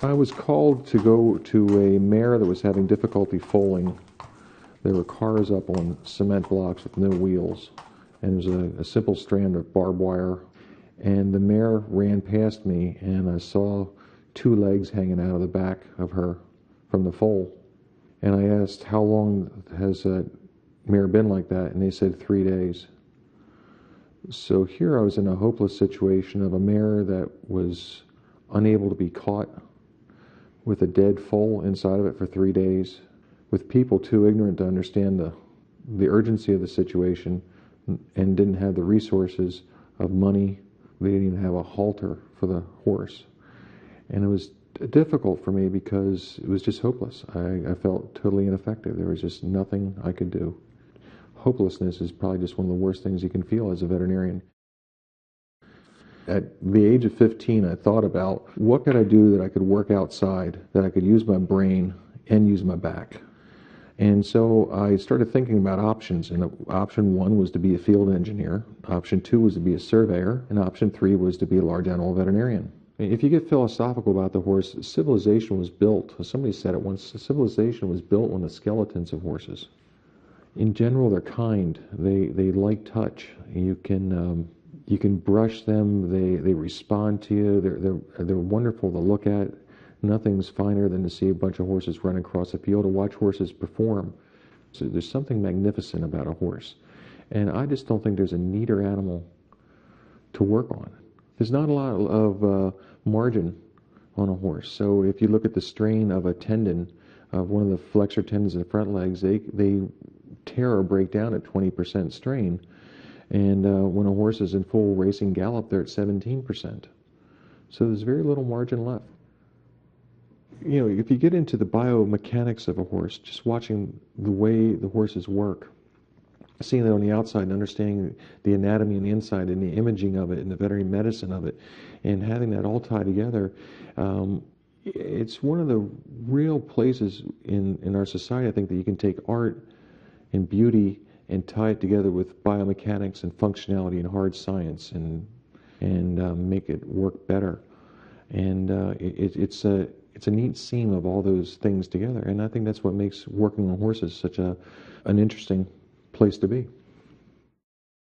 I was called to go to a mare that was having difficulty foaling. There were cars up on cement blocks with no wheels, and there was a simple strand of barbed wire. And the mare ran past me, and I saw two legs hanging out of the back of her from the foal. And I asked, how long has that mare been like that? And they said 3 days. So here I was in a hopeless situation of a mare that was unable to be caught, with a dead foal inside of it for 3 days, with people too ignorant to understand the urgency of the situation, and didn't have the resources of money. They didn't even have a halter for the horse. And it was difficult for me because it was just hopeless. I felt totally ineffective. There was just nothing I could do. Hopelessness is probably just one of the worst things you can feel as a veterinarian. At the age of 15, I thought about what could I do that I could work outside, that I could use my brain and use my back. And so I started thinking about options, and option 1 was to be a field engineer, option 2 was to be a surveyor, and option 3 was to be a large animal veterinarian. If you get philosophical about the horse, civilization was built, somebody said it once, civilization was built on the skeletons of horses. In general, they're kind, they like touch. You can brush them, they respond to you, they're wonderful to look at. Nothing's finer than to see a bunch of horses run across a field, to watch horses perform. So there's something magnificent about a horse. And I just don't think there's a neater animal to work on. There's not a lot of margin on a horse. So if you look at the strain of a tendon, of one of the flexor tendons in the front legs, they tear or break down at 20% strain. And when a horse is in full racing gallop, they're at 17%. So there's very little margin left. You know, if you get into the biomechanics of a horse, just watching the way the horses work, seeing it on the outside and understanding the anatomy on the inside and the imaging of it and the veterinary medicine of it, and having that all tie together, it's one of the real places in our society, I think, that you can take art and beauty and tie it together with biomechanics and functionality and hard science and make it work better. And it's a neat seam of all those things together, and I think that's what makes working on horses such an interesting place to be.